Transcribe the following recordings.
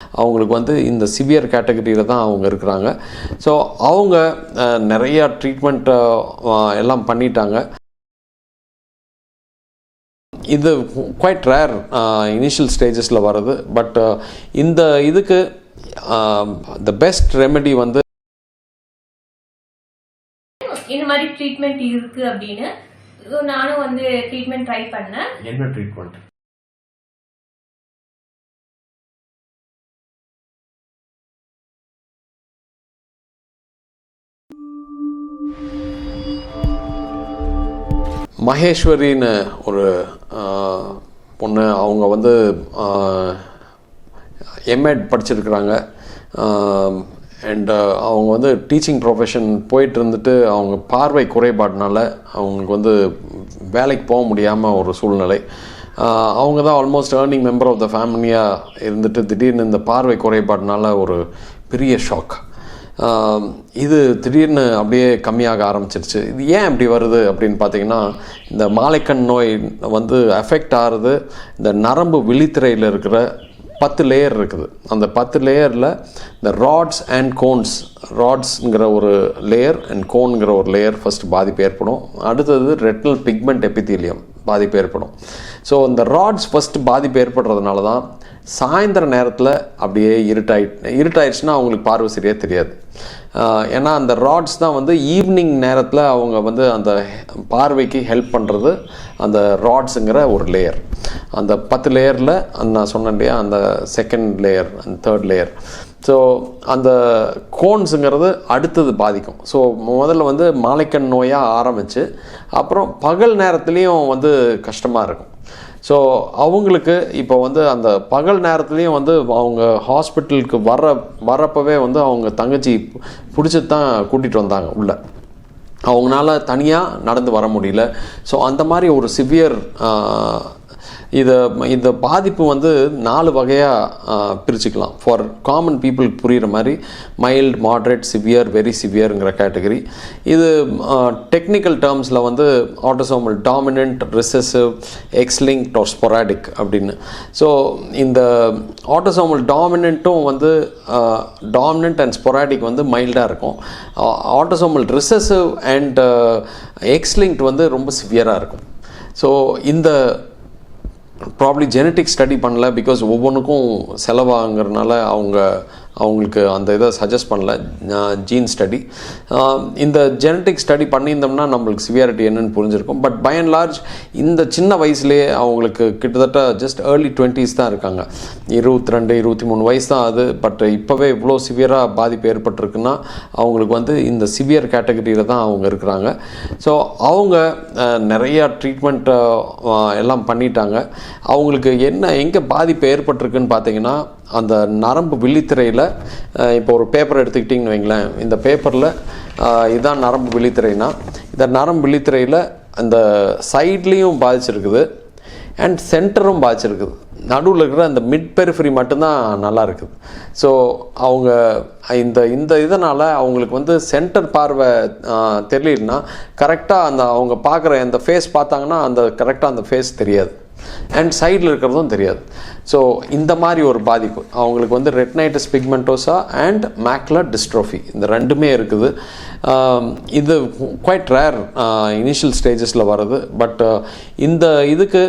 அவங்களுக்கு வந்து இந்த சிவியர் கேட்டகரியில் தான் அவங்க இருக்கிறாங்க. ஸோ அவங்க நிறையா ட்ரீட்மெண்ட் எல்லாம் பண்ணிட்டாங்க. இது குவைட் ரேர் இனிஷியல் ஸ்டேஜஸில் வருது. பட் இந்த இதுக்கு த பெஸ்ட் ரெமெடி வந்து இந்த மாதிரி ட்ரீட்மெண்ட் இருக்கு அப்படின்னு நானும் வந்து ட்ரீட்மெண்ட் ட்ரை பண்ணேன். என்ன ட்ரீட்மெண்ட்? மகேஸ்வரின்னு ஒரு பொண்ணு. அவங்க வந்து எம்எட் படிச்சிருக்கிறாங்க. அண்ட் அவங்க வந்து டீச்சிங் ப்ரொஃபஷன் போயிட்டு இருந்துட்டு அவங்க பார்வை குறைபாடுனால அவங்களுக்கு வந்து வேலைக்கு போக முடியாமல் ஒரு சூழ்நிலை. அவங்க தான் almost earning member of the ஃபேமிலியாக இருந்துட்டு திடீர்னு இந்த பார்வை குறைபாடுனால ஒரு பெரிய ஷாக். இது திடீர்னு அப்படியே கம்மியாக ஆரம்பிச்சிருச்சு. இது ஏன் இப்படி வருது அப்படின்னு பார்த்தீங்கன்னா, இந்த மாலைக்கண் நோய் வந்து அஃபெக்ட் ஆகிறது இந்த நரம்பு விழித்திரையில் இருக்கிற 10 லேயர் இருக்குது. அந்த 10 லேயரில் இந்த ராட்ஸ் அண்ட் கோன்ஸ், ராட்ஸுங்கிற ஒரு லேயர் அண்ட் கோன்கிற ஒரு லேயர் ஃபஸ்ட்டு பாதிப்பு ஏற்படும். அடுத்தது ரெட்டினல் பிக்மெண்ட் எபித்தீலியம் பாதிப்பு ஏற்படும். ஸோ இந்த ராட்ஸ் ஃபஸ்ட்டு பாதிப்பு ஏற்படுறதுனால தான் சாயந்தர நேரத்தில் அப்படியே இருட்டாயிடுச்சுன்னா அவங்களுக்கு பார்வை சரியாக தெரியாது. ஏன்னா அந்த ராட்ஸ் தான் வந்து ஈவினிங் நேரத்தில் அவங்க வந்து அந்த பார்வைக்கு ஹெல்ப் பண்ணுறது அந்த ராட்ஸுங்கிற ஒரு லேயர். அந்த 10 லேயரில் நான் சொன்னேன் இல்லையா, அந்த செகண்ட் லேயர், அந்த தேர்ட் லேயர். ஸோ அந்த கோன்ஸுங்கிறது அடுத்தது பாதிக்கும். ஸோ முதல்ல வந்து மாலைக்கண் நோயாக ஆரம்பித்து அப்புறம் பகல் நேரத்துலேயும் வந்து கஷ்டமாக இருக்கும். ஸோ அவங்களுக்கு இப்போ வந்து அந்த பகல் நேரத்துலேயும் வந்து அவங்க ஹாஸ்பிட்டலுக்கு வரப்பவே வந்து அவங்க தங்கச்சி பிடிச்சி தான் கூட்டிகிட்டு வந்தாங்க உள்ள. அவங்களால தனியாக நடந்து வர முடியல. ஸோ அந்த மாதிரி ஒரு சிவியர் இந்த பாதிப்பு வந்து 4 வகையாக பிரிச்சுக்கலாம். ஃபார் காமன் பீப்புள் புரிகிற மாதிரி மைல்டு, மாட்ரேட், சிவியர், வெரி சிவியருங்கிற கேட்டகரி. இது டெக்னிக்கல் டேர்ம்ஸில் வந்து autosomal dominant, recessive, X-linked or sporadic அப்படின்னு. ஸோ இந்த ஆட்டோசோமல் டாமினண்ட்டும் வந்து டாமினன்ட் அண்ட் ஸ்பொராடிக் வந்து மைல்டாக இருக்கும். ஆட்டோசோமல் ரிசெசிவ் அண்ட் எக்ஸ்லிங்க்ட் வந்து ரொம்ப சிவியராக இருக்கும். ஸோ இந்த ப்ராப்ளி ஜெனட்டிக் ஸ்டடி பண்ணல, பிகாஸ் ஒவ்வொன்றுக்கும் செலவாகிறதுனால அவங்களுக்கு அந்த இதை சஜஸ்ட் பண்ணல ஜீன் ஸ்டடி. இந்த ஜெனட்டிக் ஸ்டடி பண்ணியிருந்தோம்னா நம்மளுக்கு சிவியாரிட்டி என்னன்னு புரிஞ்சிருக்கும். பட் பை அண்ட் லார்ஜ் இந்த சின்ன வயசுலேயே அவங்களுக்கு கிட்டத்தட்ட ஜஸ்ட் ஏர்லி 20s தான் இருக்காங்க. 22, 23 வயசு தான் அது. பட் இப்போவே இவ்வளோ சிவியராக பாதிப்பு ஏற்பட்டிருக்குன்னா அவங்களுக்கு வந்து இந்த சிவியர் கேட்டகரியில் தான் அவங்க இருக்கிறாங்க. ஸோ அவங்க நிறையா ட்ரீட்மெண்ட் எல்லாம் பண்ணிட்டாங்க. அவங்களுக்கு எங்கே பாதிப்பு ஏற்பட்டிருக்குன்னு பார்த்தீங்கன்னா, அந்த நரம்பு விழித்திரையில் இப்போ ஒரு பேப்பர் எடுத்துக்கிட்டிங்கன்னு வைங்களேன். இந்த பேப்பரில் இதுதான் நரம்பு விழித்திரைனா, இந்த நரம்பு விழித்திரையில் அந்த சைட்லேயும் பாதிச்சிருக்குது அண்ட் சென்டரும் பாதிச்சிருக்குது. நடுவில் இருக்கிற அந்த மிட் பெரிஃபரி மட்டும்தான் நல்லா இருக்குது. ஸோ அவங்க இந்த இதனால் அவங்களுக்கு வந்து சென்டர் பார்வை தெரியலன்னா கரெக்டாக அந்த அவங்க பார்க்குற அந்த ஃபேஸ் பார்த்தாங்கன்னா அந்த கரெக்டாக அந்த ஃபேஸ் தெரியாது அண்ட் சைடில் இருக்கிறதும் தெரியாது. ஸோ இந்த மாதிரி ஒரு பாதிப்பு அவங்களுக்கு வந்து ரெட்டினைட்டிஸ் பிக்மெண்டோசா அண்ட் மேக்குலர் டிஸ்ட்ரோஃபி இந்த ரெண்டுமே இருக்குது. இது குவைட் ரேர் இனிஷியல் ஸ்டேஜஸில் வருது. பட் இந்த இதுக்கு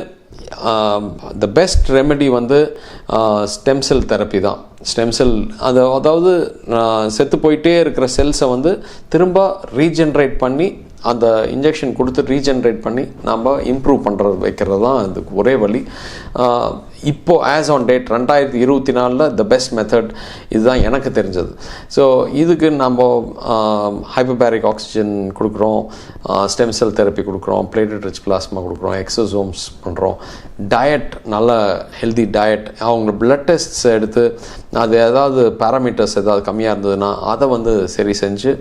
த பெஸ்ட் ரெமெடி வந்து ஸ்டெம் செல் தெரப்பி தான். ஸ்டெம் செல் அதாவது செத்து போயிட்டே இருக்கிற செல்ஸை வந்து திரும்ப ரீஜென்ரேட் பண்ணி அந்த இன்ஜெக்ஷன் கொடுத்து ரீஜென்ரேட் பண்ணி நம்ம இம்ப்ரூவ் வைக்கிறது தான் அதுக்கு ஒரே வழி. இப்போது as on date 2024 the best method இதுதான் எனக்கு தெரிஞ்சது. ஸோ இதுக்கு நம்ம ஹைப்போபேரிக் ஆக்சிஜன் கொடுக்குறோம், ஸ்டெம் செல் தெரப்பி கொடுக்குறோம், பிளேட்டட் ரிச் பிளாஸ்மா கொடுக்குறோம், எக்ஸோசோம்ஸ் பண்ணுறோம், டயட் நல்ல ஹெல்தி டயட். அவங்க பிளட் டெஸ்ட்ஸ் எடுத்து அது ஏதாவது பேராமீட்டர்ஸ் ஏதாவது கம்மியாக இருந்ததுன்னா அதை வந்து சரி செஞ்சு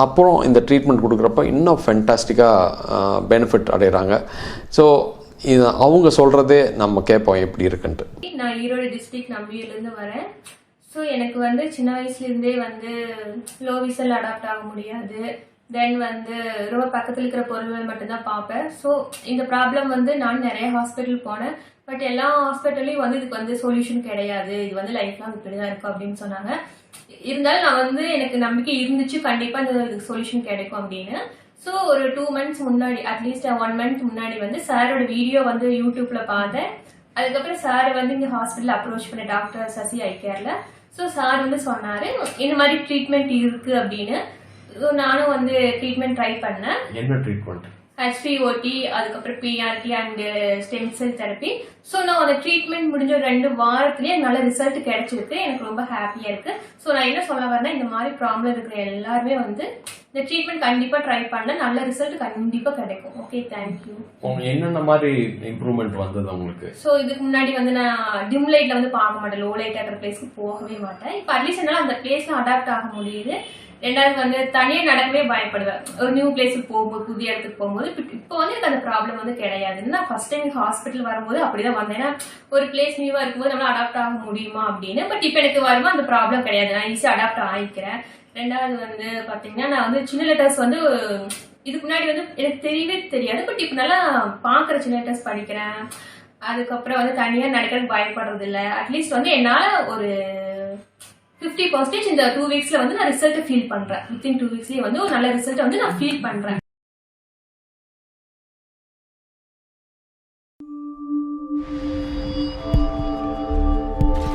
அப்புறம் இந்த ட்ரீட்மெண்ட் கொடுக்குறப்ப இன்னும் ஃபென்டாஸ்டிக்காக பெனிஃபிட் அடைகிறாங்க. ஸோ இது அவங்க சொல்கிறதே நம்ம கேட்போம் எப்படி இருக்குன்ட்டு. நான் ஈரோடு டிஸ்ட்ரிக்ட் நம்பியூர்லேருந்து வரேன். ஸோ எனக்கு வந்து சின்ன வயசுலேருந்தே வந்து லோ விஷன் அடாப்ட் ஆக முடியாது. தென் வந்து ரொம்ப பக்கத்தில் இருக்கிற பொருள்கள் மட்டும்தான் பார்ப்பேன். ஸோ இந்த ப்ராப்ளம் வந்து நான் நிறைய ஹாஸ்பிட்டல் போனேன். பட் எல்லா ஹாஸ்பிட்டல்லையும் வந்து இதுக்கு வந்து சொல்யூஷன் கிடையாது, இது வந்து லைஃப் லாங் இப்படி தான் இருக்கும் அப்படின்னு சொன்னாங்க. இருந்தாலும் நான் வந்து எனக்கு நம்பிக்கை இருந்துச்சு கண்டிப்பாக இந்த சொல்யூஷன் கிடைக்கும் அப்படின்னு. ஸோ ஒரு 2 months முன்னாடி, அட்லீஸ்ட் 1 month முன்னாடி வந்து சாரோட வீடியோ வந்து யூடியூப்ல பார்த்தேன். அதுக்கப்புறம் சார் வந்து இங்கே ஹாஸ்பிட்டல் அப்ரோச் பண்ண டாக்டர் சசி ஐ கேர்ல. ஸோ சார் வந்து சொன்னாரு இந்த மாதிரி ட்ரீட்மெண்ட் இருக்கு அப்படின்னு. நானும் வந்து ட்ரீட்மெண்ட் ட்ரை பண்ணேன். என்ன ட்ரீட்மெண்ட்? HPOT, அதுக்கப்புறம் PRT and stem cell therapy. So நான் அந்த ட்ரீட்மெண்ட் முடிஞ்ச 2 வாரத்திலேயே நல்ல ரிசல்ட் கிடைச்சிருக்கு. எனக்கு ரொம்ப ஹாப்பியா இருக்கு. ஸோ நான் என்ன சொல்ல வரேன்னா, இந்த மாதிரி ப்ராப்ளம் இருக்கிற எல்லாருமே வந்து இந்த ட்ரீட்மெண்ட் கண்டிப்பா ட்ரை பண்ண நல்ல ரிசல்ட் கண்டிப்பா கிடைக்கும். Okay, thank you. என்னென்ன மாதிரி இம்ப்ரூவ்மெண்ட் வந்தது உங்களுக்கு? ஸோ இதுக்கு முன்னாடி வந்து நான் டிம் லைட்ல வந்து பார்க்க மாட்டேன், லோ லைட் ஆகிற பிளேஸ்க்கு போகவே மாட்டேன். இப்போ அட்லீஸ்ட் என்னால் அந்த பிளேஸ்ல அடாப்ட் ஆக முடியுது. ரெண்டாவது வந்து தனியாக நடக்கவே பயப்படுவேன். ஒரு நியூ பிளேஸுக்கு போகும்போது, புதிய இடத்துக்கு போகும்போது. இப்போ வந்து எனக்கு அந்த ப்ராப்ளம் வந்து கிடையாது. நான் ஃபர்ஸ்ட் டைம் ஹாஸ்பிட்டல் வரும்போது அப்படிதான் வந்தேன். ஏன்னா ஒரு பிளேஸ் நியூவா இருக்கும்போது நம்மளால அடாப்ட் ஆக முடியுமா அப்படின்னு. பட் இப்போ எனக்கு வரும்போது அந்த ப்ராப்ளம் கிடையாது, நான் ஈஸியாக அடாப்ட் ஆகிக்கிறேன். ரெண்டாவது வந்து பாத்தீங்கன்னா, நான் வந்து சின்ன லெட்டர்ஸ் வந்து இதுக்கு முன்னாடி வந்து எனக்கு தெரியவே தெரியாது. பட் இப்போ நல்லா பாக்குற சின்ன லெட்டர்ஸ் படிக்கிறேன். அதுக்கப்புறம் வந்து தனியா நடக்கிறதுக்கு பயப்படுறது இல்லை. அட்லீஸ்ட் வந்து என்னால ஒரு 50% இந்த 2 weeksல வந்து நான் ரிசல்ட் ஃபீல் பண்றேன். வித்தின் 2 weeksலயே வந்து ஒரு நல்ல ரிசல்ட் வந்து நான் ஃபீல் பண்றேன்.